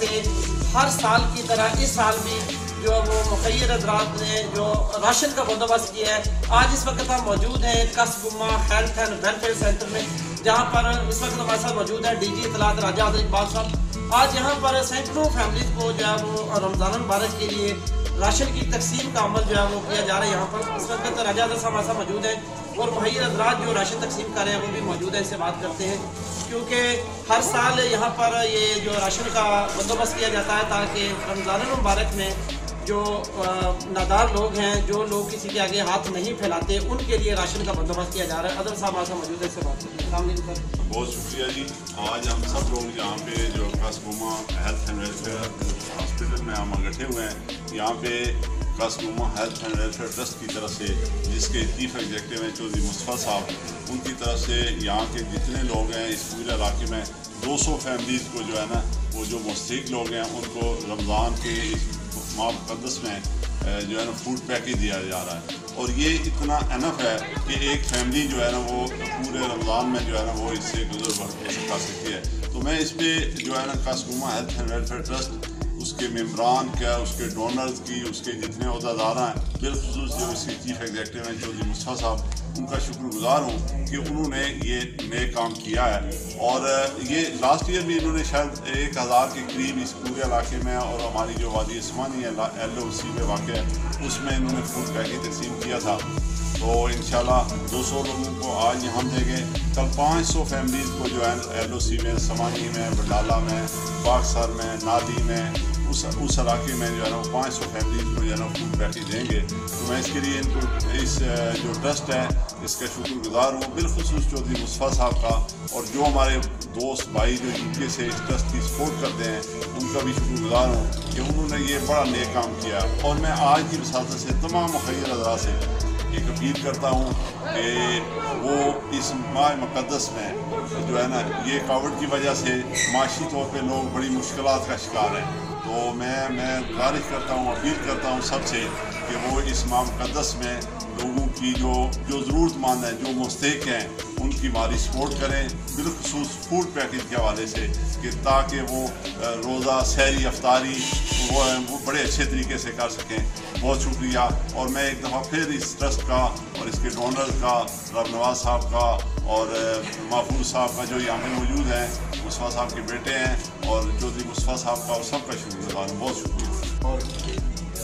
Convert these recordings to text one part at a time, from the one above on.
سے ہر سال کی طرح اس سال بھی جو وہ مخیر حضرات نے جو راشن کا بندوبست کیا ہے. آج اس وقت ہم موجود ہیں کسب گمہ ہیلتھ اینڈ ویلفیئر سینٹر میں، جہاں پر اس وقت ہمارے ساتھ موجود ہے ڈی جی اطلاعات راجہ عادل اقبال صاحب. آج یہاں پر سینکڑوں فیملیز کو جو ہے وہ رمضان المبارک کے لیے راشن کی تقسیم کا عمل جو ہے وہ کیا جا رہا ہے. یہاں پر اس وقت راجہ عادل صاحب ہمارے ساتھ موجود ہیں اور مخیر حضرات جو راشن تقسیم کر رہے ہیں وہ بھی موجود ہیں. ان سے بات کرتے ہیں کیونکہ ہر سال یہاں پر یہ جو راشن کا بندوبست کیا جاتا ہے تاکہ رمضان المبارک میں جو نادار لوگ ہیں، جو لوگ کسی کے آگے ہاتھ نہیں پھیلاتے، ان کے لیے راشن کا بندوبست کیا جا رہا ہے. عادل صاحب ہمارے ساتھ موجود ہے، اس سے بات کرتے ہیں. السلام علیکم سر. بہت شکریہ جی. آج ہم سب لوگ یہاں پہ جو کسب گمہ ہیلتھ اینڈ ویلفیئر ہاسپٹل میں ہم اکٹھے ہوئے ہیں. یہاں پہ کسب گمہ ہیلتھ اینڈ ویلفیئر ٹرسٹ کی طرف سے، جس کے چیف ایگزیکٹو ہیں چودھری مصطفیٰ صاحب، ان کی طرف سے یہاں کے جتنے لوگ ہیں اس پورے علاقے میں 200 فیملیز کو جو ہے نا، وہ جو مستحق لوگ ہیں ان کو رمضان کے اس ماہ مقدس میں جو ہے نا فوڈ پیکیج دیا جا رہا ہے. اور یہ اتنا انف ہے کہ ایک فیملی جو ہے نا وہ پورے رمضان میں جو ہے نا وہ اس سے گزر کر سکتی ہے. تو میں اس پہ جو ہے نا کسب گمہ ہیلتھ اینڈ ویلفیئر ٹرسٹ، اس کے ممبران کیا، اس کے ڈونرز کی، اس کے جتنے عہدیدار ہیں، بالخصوص جو اس کے چیف ایگزیکٹو ہیں چودھری مصطفیٰ صاحب، ان کا شکر گزار ہوں کہ انہوں نے یہ نئے کام کیا ہے. اور یہ لاسٹ ایئر بھی انہوں نے شاید 1000 کے قریب اس پورے علاقے میں، اور ہماری جو وادی سمانی ہے LOC میں واقع ہے، اس میں انہوں نے فوڈ پیکیج تقسیم کیا تھا. تو انشاءاللہ 200 لوگوں کو آج ہم دیں گے. کل 500 فیملیز کو جو ہے LOC میں، سمانی میں، بڈالہ میں، باغسر میں، نادی میں، اس علاقے میں جو ہے نا وہ 500 فیملیز کو جو ہے نا فوڈ پیکیج دیں گے. تو میں اس کے لیے ان کو اس جو ٹرسٹ ہے اس کا شکر گزار ہوں، بالخصوص چودھری مصطفیٰ صاحب کا، اور جو ہمارے دوست بھائی جو UK سے اس ٹرسٹ کی سپورٹ کرتے ہیں ان کا بھی شکر گزار ہوں کہ انہوں نے یہ بڑا نیک کام کیا. اور میں آج کی وساطت سے تمام مخیر حضرات سے ایک اپیل کرتا ہوں کہ وہ اس ماہ مقدس میں جو ہے نا، یہ کووڈ کی وجہ سے معاشی طور پہ لوگ بڑی مشکلات کا شکار ہیں. تو میں گزارش کرتا ہوں، اپیل کرتا ہوں سب سے کہ وہ اس ماہ مقدس میں لوگوں کی جو ضرورت مند ہیں، جو مستحق ہیں، ان کی ہماری سپورٹ کریں، بالخصوص فوڈ پیکیج کے حوالے سے، کہ تاکہ وہ روزہ، سحری، افطاری وہ بڑے اچھے طریقے سے کر سکیں. بہت شکریہ. اور میں ایک دفعہ پھر اس ٹرسٹ کا اور اس کے ڈونرز کا، رب نواز صاحب کا اور محفوظ صاحب کا جو یہاں پہ موجود ہیں، مصطفیٰ صاحب کے بیٹے ہیں، اور چودھری مصطفیٰ صاحب کا، اور سب کا شکر گزار ہوں. بہت شکریہ. اور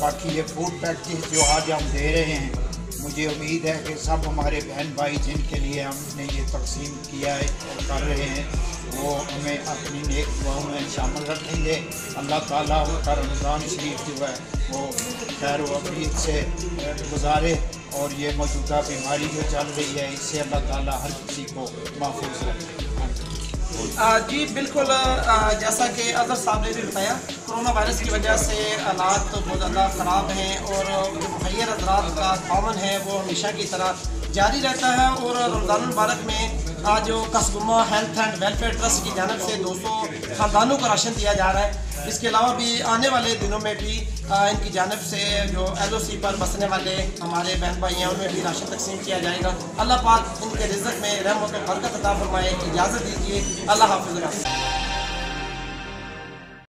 باقی یہ فوڈ پیکیج جو آج ہم دے رہے ہیں، مجھے امید ہے کہ سب ہمارے بہن بھائی جن کے لیے ہم نے یہ تقسیم کیا ہے اور کر رہے ہیں، وہ ہمیں اپنی نیک دعاؤں میں شامل رکھیں گے. اللہ تعالیٰ ان کا رمضان شریف جو ہے وہ خیر و عافیت سے گزارے، اور یہ موجودہ بیماری جو چل رہی ہے اس سے اللہ تعالیٰ ہر کسی کو محفوظ رکھے. جی بالکل، جیسا کہ اظہر صاحب نے بھی بتایا، کرونا وائرس کی وجہ سے حالات تو بہت زیادہ خراب ہیں، اور جو مخیر حضرات کا تعاون ہے وہ ہمیشہ کی طرح جاری رہتا ہے. اور رمضان المبارک میں آج جو کسب گمہ ہیلتھ اینڈ ویلفیئر ٹرسٹ کی جانب سے 200 خاندانوں کو راشن دیا جا رہا ہے. اس کے علاوہ بھی آنے والے دنوں میں بھی ان کی جانب سے جو LOC پر بسنے والے ہمارے بہن بھائی ہیں ان میں بھی راشن تقسیم کیا جائے گا. اللہ پاک ان کے رزق میں رحمت و برکت عطا فرمائے. اجازت دیجیے. اللہ حافظ.